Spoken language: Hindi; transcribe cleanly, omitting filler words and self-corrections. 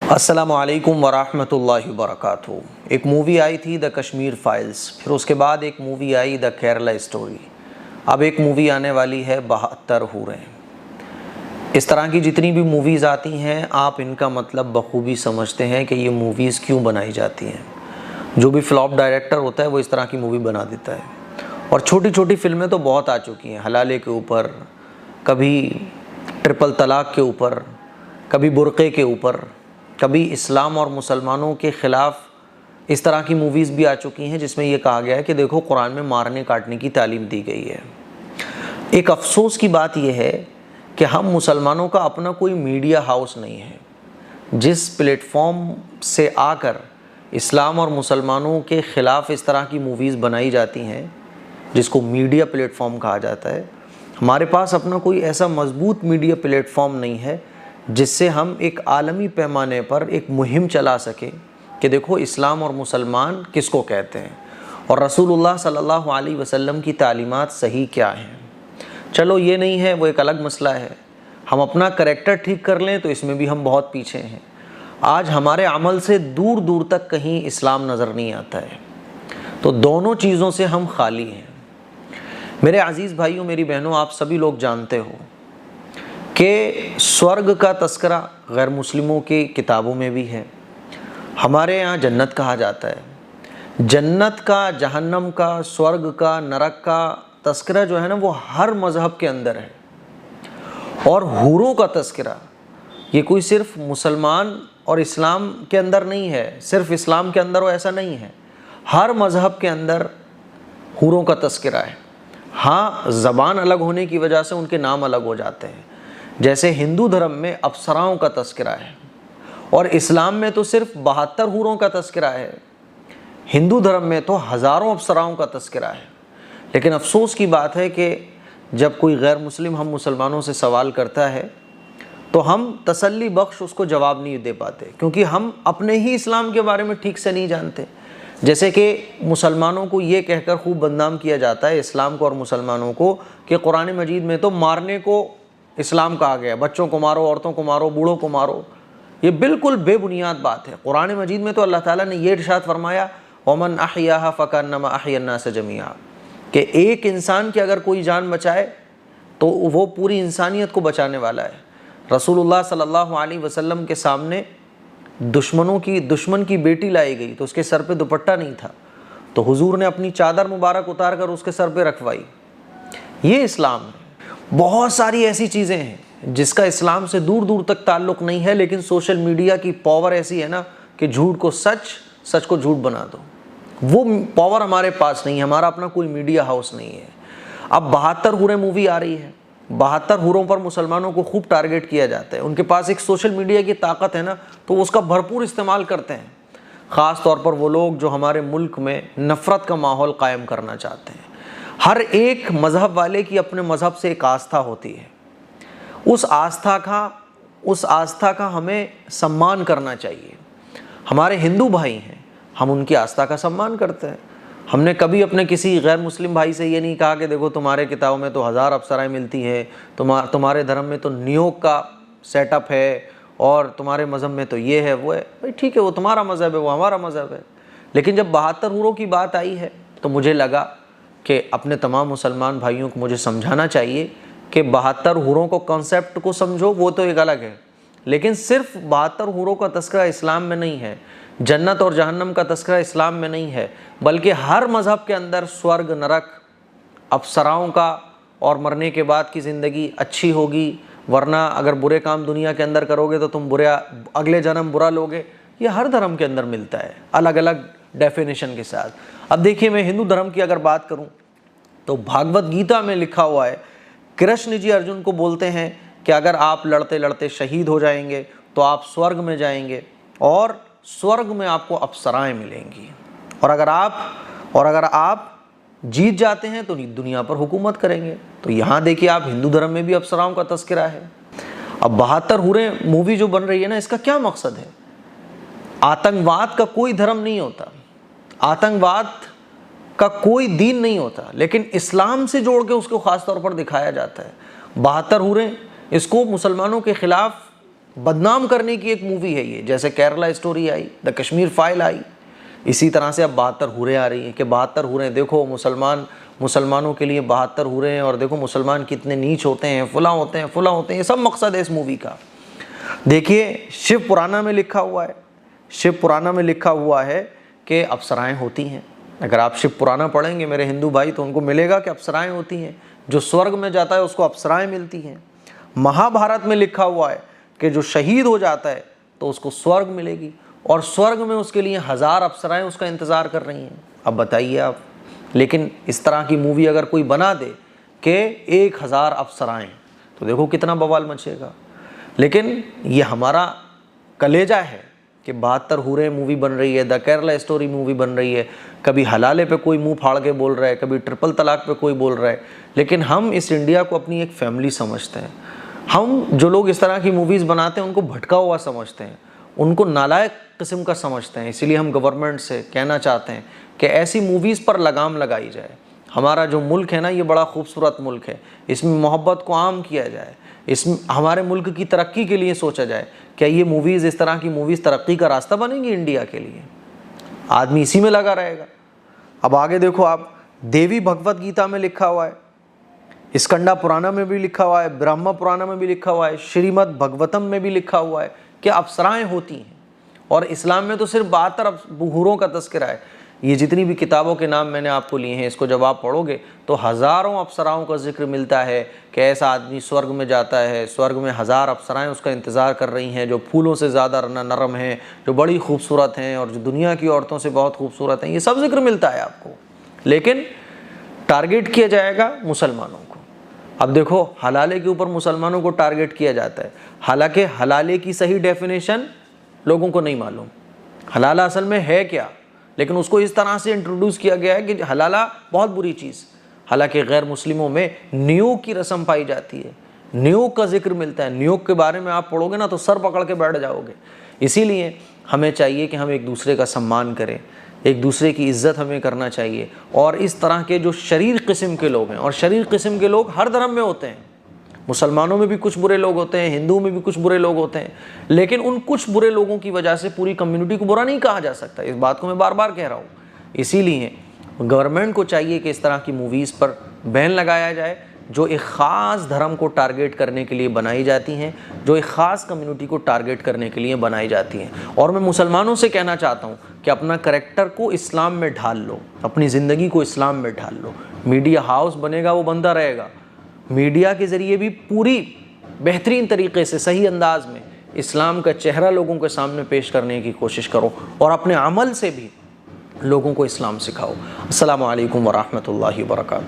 अस्सलामु अलैकुम वरहमतुल्लाहि वबरकातुहू। एक मूवी आई थी द कश्मीर फाइल्स, फिर उसके बाद एक movie I the Kerala story, अब एक मूवी आने वाली है 72 हूरें। इस तरह की जितनी भी मूवीज़ आती हैं आप इनका मतलब बखूबी समझते हैं कि ये मूवीज़ क्यों बनाई जाती हैं। जो भी फ्लॉप डायरेक्टर होता है वो इस तरह की मूवी बना देता है। और छोटी छोटी फिल्में तो बहुत आ चुकी हैं, हलाले के ऊपर, कभी ट्रिपल तलाक के ऊपर, कभी बुर्क़े के ऊपर, कभी इस्लाम और मुसलमानों के ख़िलाफ़ इस तरह की मूवीज़ भी आ चुकी हैं जिसमें यह कहा गया है कि देखो कुरान में मारने काटने की तालीम दी गई है। एक अफसोस की बात यह है कि हम मुसलमानों का अपना कोई मीडिया हाउस नहीं है जिस प्लेटफॉर्म से आकर इस्लाम और मुसलमानों के ख़िलाफ़ इस तरह की मूवीज़ बनाई जाती हैं जिसको मीडिया प्लेटफॉर्म कहा जाता है। हमारे पास अपना कोई ऐसा मजबूत मीडिया प्लेटफॉर्म नहीं है जिससे हम एक आलमी पैमाने पर एक मुहिम चला सकें कि देखो इस्लाम और मुसलमान किसको कहते हैं और रसूलुल्लाह सल्लल्लाहु अलैहि वसल्लम की तालीमात सही क्या हैं। चलो ये नहीं है, वो एक अलग मसला है। हम अपना करैक्टर ठीक कर लें तो इसमें भी हम बहुत पीछे हैं। आज हमारे अमल से दूर दूर तक कहीं इस्लाम नज़र नहीं आता है, तो दोनों चीज़ों से हम खाली हैं। मेरे अज़ीज़ भाइयों, मेरी बहनों, आप सभी लोग जानते हो कि स्वर्ग का तस्करा गैर मुस्लिमों की किताबों में भी है। हमारे यहाँ जन्नत कहा जाता है। जन्नत का, जहन्नम का, स्वर्ग का, नरक का तस्करा जो है ना वो हर मज़हब के अंदर है। और हूरों का तस्करा ये कोई सिर्फ मुसलमान और इस्लाम के अंदर नहीं है, सिर्फ इस्लाम के अंदर वो ऐसा नहीं है, हर मज़हब के अंदर हूरों का तस्करा है। हाँ, ज़बान अलग होने की वजह से उनके नाम अलग हो जाते हैं। जैसे हिंदू धर्म में अप्सराओं का तस्करा है और इस्लाम में तो सिर्फ 72 हूरों का तस्करा है। हिंदू धर्म में तो हज़ारों अप्सराओं का तस्करा है। लेकिन अफसोस की बात है कि जब कोई गैर मुस्लिम हम मुसलमानों से सवाल करता है तो हम तसल्ली बख्श उसको जवाब नहीं दे पाते, क्योंकि हम अपने ही इस्लाम के बारे में ठीक से नहीं जानते। जैसे कि मुसलमानों को ये कहकर खूब बदनाम किया जाता है, इस्लाम को और मुसलमानों को, कि कुरान मजीद में तो मारने को इस्लाम कहा गया, बच्चों को मारो, औरतों को मारो, बूढ़ों को मारो। ये बिल्कुल बेबुनियाद बात है। कुरान मजीद में तो अल्लाह ताला ने ये इरशाद फरमाया, वमन अहयाहा फकन्नमा अहयन्नास जमीआ, कि एक इंसान की अगर कोई जान बचाए तो वो पूरी इंसानियत को बचाने वाला है। रसूलुल्लाह सल्लल्लाहु अलैहि वसल्लम के सामने दुश्मन की बेटी लाई गई तो उसके सर पे दुपट्टा नहीं था, तो हुजूर ने अपनी चादर मुबारक उतार कर उसके सर पे रखवाई। ये इस्लाम है। बहुत सारी ऐसी चीज़ें हैं जिसका इस्लाम से दूर दूर तक ताल्लुक़ नहीं है, लेकिन सोशल मीडिया की पावर ऐसी है ना कि झूठ को सच, सच को झूठ बना दो। वो पावर हमारे पास नहीं है, हमारा अपना कोई मीडिया हाउस नहीं है। अब 72 हूरें मूवी आ रही है, 72 हूरों पर मुसलमानों को खूब टारगेट किया जाता है। उनके पास एक सोशल मीडिया की ताकत है ना, तो वो उसका भरपूर इस्तेमाल करते हैं। ख़ास तौर पर वो लोग जो हमारे मुल्क में नफ़रत का माहौल कायम करना चाहते हैं। हर एक मज़हब वाले की अपने मज़हब से एक आस्था होती है। उस आस्था का हमें सम्मान करना चाहिए। हमारे हिंदू भाई हैं, हम उनकी आस्था का सम्मान करते हैं। हमने कभी अपने किसी गैर मुस्लिम भाई से ये नहीं कहा कि देखो तुम्हारे किताबों में तो 1000 अप्सराएं मिलती हैं, तुम्हारे धर्म में तो नियोग का सेटअप है और तुम्हारे मज़हब में तो ये है वो है। भाई ठीक है, वो तुम्हारा मज़हब है, वो हमारा मज़हब है। लेकिन जब 72 हूरों की बात आई है तो मुझे लगा कि अपने तमाम मुसलमान भाइयों को मुझे समझाना चाहिए कि 72 हूरों को कॉन्सेप्ट को समझो, वो तो एक अलग है, लेकिन सिर्फ 72 हूरों का तस्करा इस्लाम में नहीं है। जन्नत और जहन्नम का तस्करा इस्लाम में नहीं है, बल्कि हर मज़हब के अंदर स्वर्ग, नरक, अप्सराओं का और मरने के बाद की ज़िंदगी अच्छी होगी, वरना अगर बुरे काम दुनिया के अंदर करोगे तो तुम अगले जन्म बुरा लोगे। ये हर धर्म के अंदर मिलता है, अलग अलग डेफिनेशन के साथ। अब देखिए, मैं हिंदू धर्म की अगर बात करूं तो भागवत गीता में लिखा हुआ है, कृष्ण जी अर्जुन को बोलते हैं कि अगर आप लड़ते लड़ते शहीद हो जाएंगे तो आप स्वर्ग में जाएंगे और स्वर्ग में आपको अप्सराएं मिलेंगी, और अगर आप जीत जाते हैं तो दुनिया पर हुकूमत करेंगे। तो यहाँ देखिए आप, हिंदू धर्म में भी अप्सराओं का तस्करा है। अब 72 हूरें मूवी जो बन रही है ना, इसका क्या मकसद है? आतंकवाद का कोई धर्म नहीं होता, आतंकवाद का कोई दीन नहीं होता, लेकिन इस्लाम से जोड़ के उसको ख़ास तौर पर दिखाया जाता है। 72 हूरें, इसको मुसलमानों के ख़िलाफ़ बदनाम करने की एक मूवी है ये। जैसे केरला स्टोरी आई, द कश्मीर फाइल आई, इसी तरह से अब 72 हूरें आ रही हैं कि 72 हूरें, देखो मुसलमानों के लिए 72 हूरें हैं और देखो मुसलमान कितने नीच होते हैं, फुला होते हैं। ये सब मकसद है इस मूवी का। देखिए शिव पुराना में लिखा हुआ है कि अप्सराएं होती हैं। अगर आप शिव पुराना पढ़ेंगे मेरे हिंदू भाई तो उनको मिलेगा कि अप्सराएं होती हैं। जो स्वर्ग में जाता है उसको अप्सराएं मिलती हैं। महाभारत में लिखा हुआ है कि जो शहीद हो जाता है तो उसको स्वर्ग मिलेगी और स्वर्ग में उसके लिए 1000 अप्सराएं उसका इंतज़ार कर रही हैं। अब बताइए आप, लेकिन इस तरह की मूवी अगर कोई बना दे कि 1000 अप्सराएं, तो देखो कितना बवाल मचेगा। लेकिन ये हमारा कलेजा है कि 72 हूरें मूवी बन रही है, द केरला स्टोरी मूवी बन रही है, कभी हलाले पे कोई मुंह फाड़ के बोल रहा है, कभी ट्रिपल तलाक पे कोई बोल रहा है। लेकिन हम इस इंडिया को अपनी एक फैमिली समझते हैं। हम जो लोग इस तरह की मूवीज़ बनाते हैं उनको भटका हुआ समझते हैं, उनको नालायक किस्म का समझते हैं। इसीलिए हम गवर्नमेंट से कहना चाहते हैं कि ऐसी मूवीज़ पर लगाम लगाई जाए। हमारा जो मुल्क है ना, ये बड़ा खूबसूरत मुल्क है, इसमें मोहब्बत को आम किया जाए, इसमें हमारे मुल्क की तरक्की के लिए सोचा जाए। क्या ये मूवीज़, इस तरह की मूवीज़ तरक्की का रास्ता बनेंगी इंडिया के लिए? आदमी इसी में लगा रहेगा। अब आगे देखो आप, देवी भगवत गीता में लिखा हुआ है, स्कंदा पुराना में भी लिखा हुआ है, ब्रह्म पुराना में भी लिखा हुआ है, श्रीमद् भगवतम में भी लिखा हुआ है कि अप्सराएं होती हैं। और इस्लाम में तो सिर्फ 72 हूरों का तस्करा है। ये जितनी भी किताबों के नाम मैंने आपको लिए हैं, इसको जब आप पढ़ोगे तो हज़ारों अप्सराओं का जिक्र मिलता है कि ऐसा आदमी स्वर्ग में जाता है, स्वर्ग में 1000 अप्सराएं उसका इंतज़ार कर रही हैं, जो फूलों से ज़्यादा नरम हैं, जो बड़ी खूबसूरत हैं और जो दुनिया की औरतों से बहुत खूबसूरत हैं। ये सब जिक्र मिलता है आपको, लेकिन टारगेट किया जाएगा मुसलमानों को। अब देखो, हलाले के ऊपर मुसलमानों को टारगेट किया जाता है, हालांकि हलाले की सही डेफिनेशन लोगों को नहीं मालूम। हलाला असल में है क्या, लेकिन उसको इस तरह से इंट्रोड्यूस किया गया है कि हलाला बहुत बुरी चीज़। हालांकि गैर मुस्लिमों में नियोग की रस्म पाई जाती है, नियोग का जिक्र मिलता है। नियोग के बारे में आप पढ़ोगे ना तो सर पकड़ के बैठ जाओगे। इसीलिए हमें चाहिए कि हम एक दूसरे का सम्मान करें, एक दूसरे की इज्जत हमें करना चाहिए। और इस तरह के जो शरीर किस्म के लोग हैं, और शरीर किस्म के लोग हर धर्म में होते हैं, मुसलमानों में भी कुछ बुरे लोग होते हैं, हिंदुओं में भी कुछ बुरे लोग होते हैं, लेकिन उन कुछ बुरे लोगों की वजह से पूरी कम्युनिटी को बुरा नहीं कहा जा सकता। इस बात को मैं बार बार कह रहा हूँ। इसीलिए गवर्नमेंट को चाहिए कि इस तरह की मूवीज़ पर बैन लगाया जाए जो एक ख़ास धर्म को टारगेट करने के लिए बनाई जाती हैं, जो एक ख़ास कम्युनिटी को टारगेट करने के लिए बनाई जाती हैं। और मैं मुसलमानों से कहना चाहता हूँ कि अपना करैक्टर को इस्लाम में ढाल लो, अपनी ज़िंदगी को इस्लाम में ढाल लो। मीडिया हाउस बनेगा वो बंदा रहेगा, मीडिया के ज़रिए भी पूरी बेहतरीन तरीके से सही अंदाज में इस्लाम का चेहरा लोगों के सामने पेश करने की कोशिश करो और अपने अमल से भी लोगों को इस्लाम सिखाओ। अस्सलामु अलैकुम व रहमतुल्लाहि व बरकातुहू।